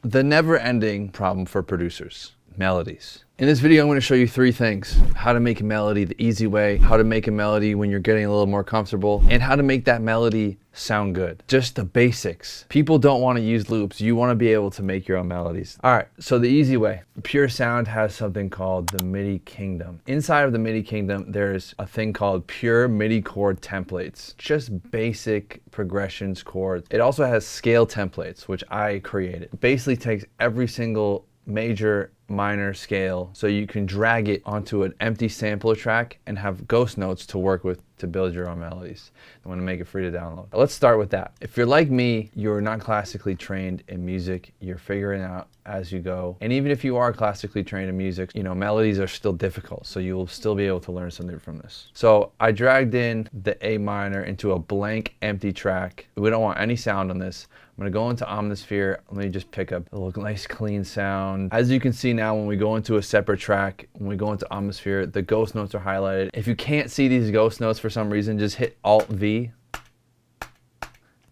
The never-ending problem for producers: melodies. In this video, I'm going to show you 3 things: how to make a melody the easy way, how to make a melody when you're getting a little more comfortable, and how to make that melody sound good. Just the basics. People don't want to use loops. You want to be able to make your own melodies. All right, so the easy way. Pure Sound has something called the MIDI Kingdom. Inside of the MIDI Kingdom, there's a thing called pure MIDI chord templates. Just basic progressions chords. It also has scale templates, which I created. It basically takes every single major, minor scale, so you can drag it onto an empty sampler track and have ghost notes to work with to build your own melodies. I want to make it free to download. Let's start with that. If you're like me, you're not classically trained in music. You're figuring out as you go. And even if you are classically trained in music, you know, melodies are still difficult, so you'll still be able to learn something from this. So I dragged in the A minor into a blank empty track. We don't want any sound on this. I'm gonna go into Omnisphere. Let me just pick up a little nice clean sound. As you can see now, when we go into a separate track, when we go into Omnisphere, the ghost notes are highlighted. If you can't see these ghost notes for some reason, just hit Alt-V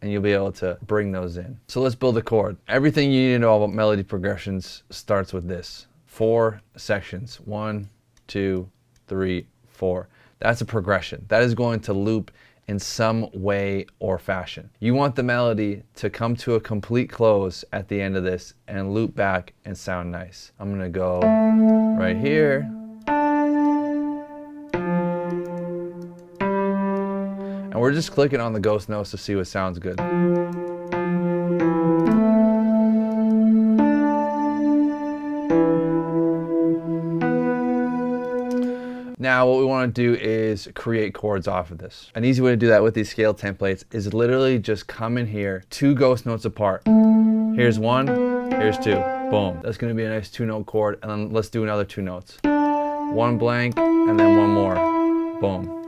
and you'll be able to bring those in. So let's build a chord. Everything you need to know about melody progressions starts with this. 4 sections, 1, 2, 3, 4. That's a progression. That is going to loop in some way or fashion. You want the melody to come to a complete close at the end of this and loop back and sound nice. I'm gonna go right here. And we're just clicking on the ghost notes to see what sounds good. Now what we want to do is create chords off of this. An easy way to do that with these scale templates is literally just come in here, 2 ghost notes apart. Here's 1, here's 2, boom. That's going to be a nice 2-note chord, and then let's do another 2 notes. 1 blank, and then 1 more, boom.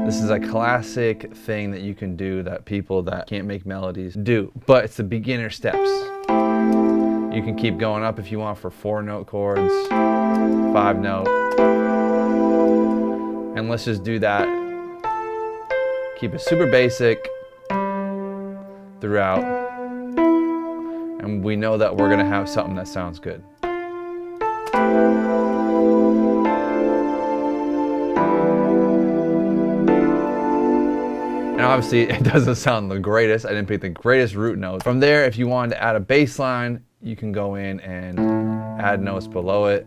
This is a classic thing that you can do that people that can't make melodies do, but it's the beginner steps. You can keep going up if you want for 4-note chords, 5-note. And let's just do that. Keep it super basic throughout. And we know that we're gonna have something that sounds good. And obviously it doesn't sound the greatest. I didn't pick the greatest root notes. From there, if you wanted to add a bass line, you can go in and add notes below it.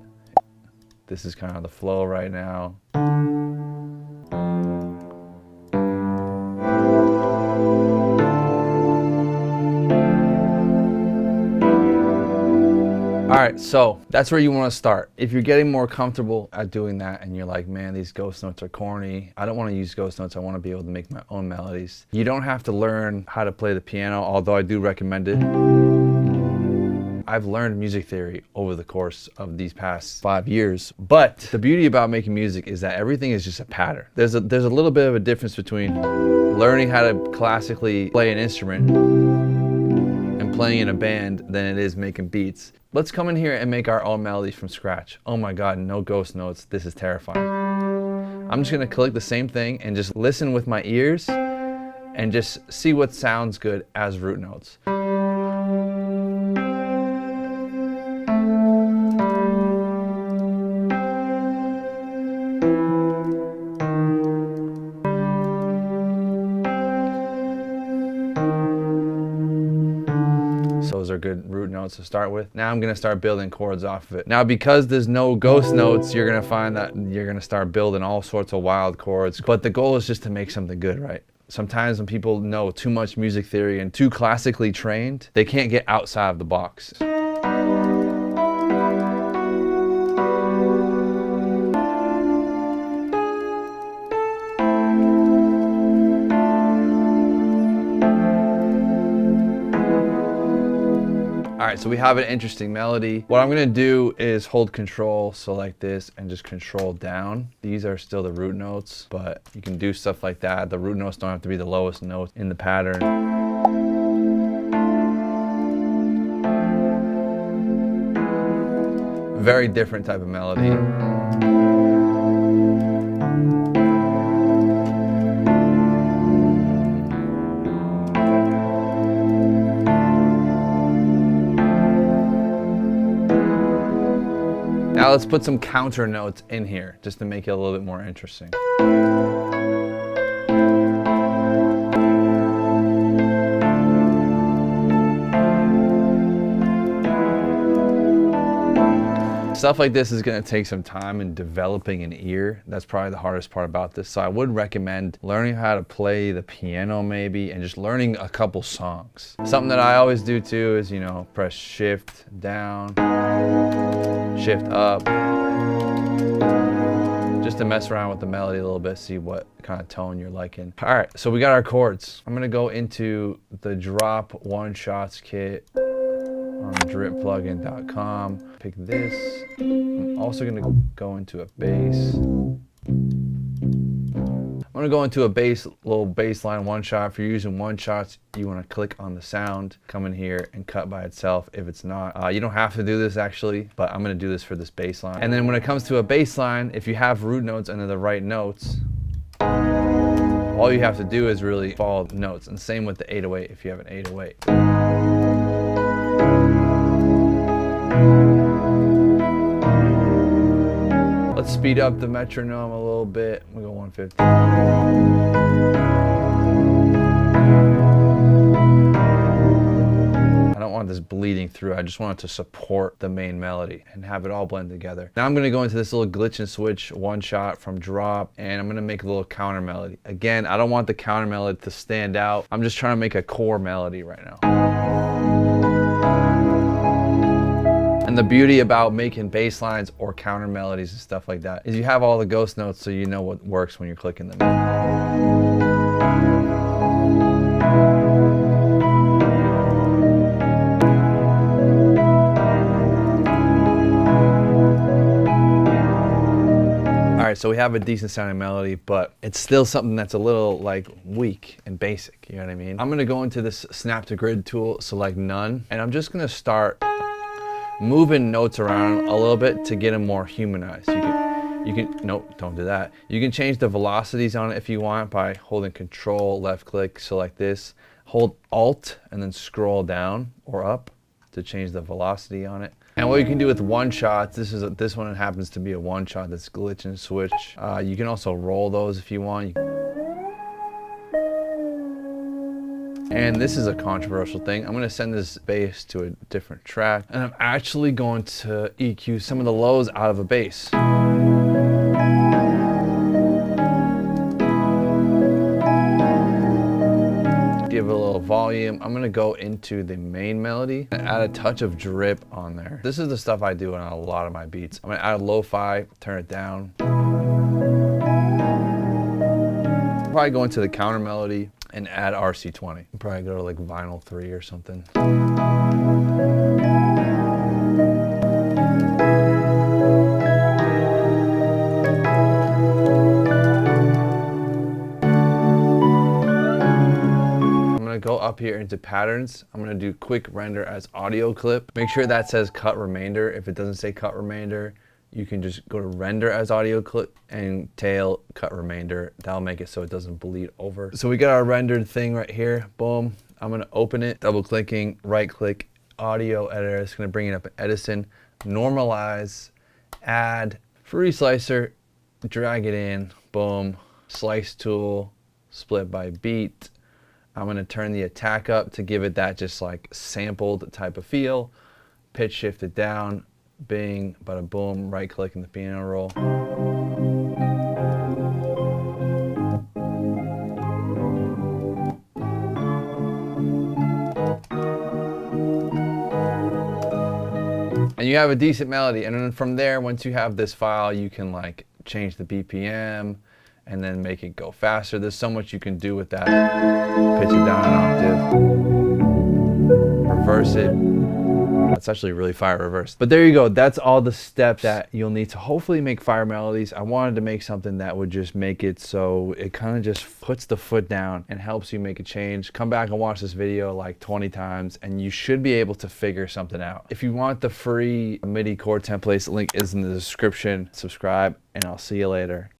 This is kind of the flow right now. All right, so that's where you want to start. If you're getting more comfortable at doing that and you're like, man, these ghost notes are corny, I don't want to use ghost notes, I want to be able to make my own melodies. You don't have to learn how to play the piano, although I do recommend it. I've learned music theory over the course of these past 5 years, but the beauty about making music is that everything is just a pattern. There's a little bit of a difference between learning how to classically play an instrument and playing in a band than it is making beats. Let's come in here and make our own melodies from scratch. Oh my God, no ghost notes. This is terrifying. I'm just gonna click the same thing and just listen with my ears and just see what sounds good as root notes. So those are good root notes to start with. Now I'm gonna start building chords off of it. Now because there's no ghost notes, you're gonna find that you're gonna start building all sorts of wild chords, but the goal is just to make something good, right? Sometimes when people know too much music theory and too classically trained, they can't get outside of the box. All right, so we have an interesting melody. What I'm gonna do is hold control, so like this, and just control down. These are still the root notes, but you can do stuff like that. The root notes don't have to be the lowest note in the pattern. Very different type of melody. Now let's put some counter notes in here just to make it a little bit more interesting. Stuff like this is going to take some time in developing an ear. That's probably the hardest part about this. So I would recommend learning how to play the piano maybe, and just learning a couple songs. Something that I always do too is, you know, press shift down, shift up, just to mess around with the melody a little bit, see what kind of tone you're liking. All right, so we got our chords. I'm gonna go into the Drop One Shots kit on dripplugin.com. Pick this. I'm also gonna go into a bass. I'm gonna go into a bass, little bass line one shot. If you're using one shots, you wanna click on the sound, come in here and cut by itself. If it's not, you don't have to do this actually, but I'm gonna do this for this bass line. And then when it comes to a bass line, if you have root notes and they're the right notes, all you have to do is really follow the notes. And same with the 808 if you have an 808. Let's speed up the metronome a little bit. We'll go 150. I don't want this bleeding through. I just want it to support the main melody and have it all blend together. Now I'm gonna go into this little glitch and switch one shot from drop, and I'm gonna make a little counter melody. Again, I don't want the counter melody to stand out. I'm just trying to make a core melody right now. And the beauty about making bass lines or counter melodies and stuff like that is you have all the ghost notes, so you know what works when you're clicking them. All right, so we have a decent sounding melody, but it's still something that's a little like weak and basic, you know what I mean? I'm gonna go into this snap to grid tool, select none, and I'm just gonna start moving notes around a little bit to get them more humanized. Nope, don't do that. You can change the velocities on it if you want by holding Control, left click, select this, hold Alt, and then scroll down or up to change the velocity on it. And what you can do with one shots, this one happens to be a one shot that's glitch and switch. You can also roll those if you want. And this is a controversial thing. I'm gonna send this bass to a different track, and I'm actually going to EQ some of the lows out of a bass. Give it a little volume. I'm gonna go into the main melody and add a touch of drip on there. This is the stuff I do on a lot of my beats. I'm gonna add lo-fi, turn it down. Probably go into the counter melody and add RC20. Probably go to like vinyl 3 or something. I'm gonna go up here into patterns. I'm gonna do quick render as audio clip. Make sure that says cut remainder. If it doesn't say cut remainder, you can just go to render as audio clip and tail cut remainder. That'll make it so it doesn't bleed over. So we got our rendered thing right here. Boom. I'm gonna open it, double clicking, right click, audio editor. It's gonna bring it up in Edison, normalize, add, free slicer, drag it in, boom, slice tool, split by beat. I'm gonna turn the attack up to give it that just like sampled type of feel, pitch shift it down, bing, bada boom, right click in the piano roll. And you have a decent melody, and then from there, once you have this file, you can like change the BPM and then make it go faster. There's so much you can do with that. Pitch it down an octave, reverse it. That's actually really fire reversed. But there you go. That's all the steps that you'll need to hopefully make fire melodies. I wanted to make something that would just make it so it kind of just puts the foot down and helps you make a change. Come back and watch this video like 20 times and you should be able to figure something out. If you want the free MIDI chord templates, the link is in the description. Subscribe and I'll see you later.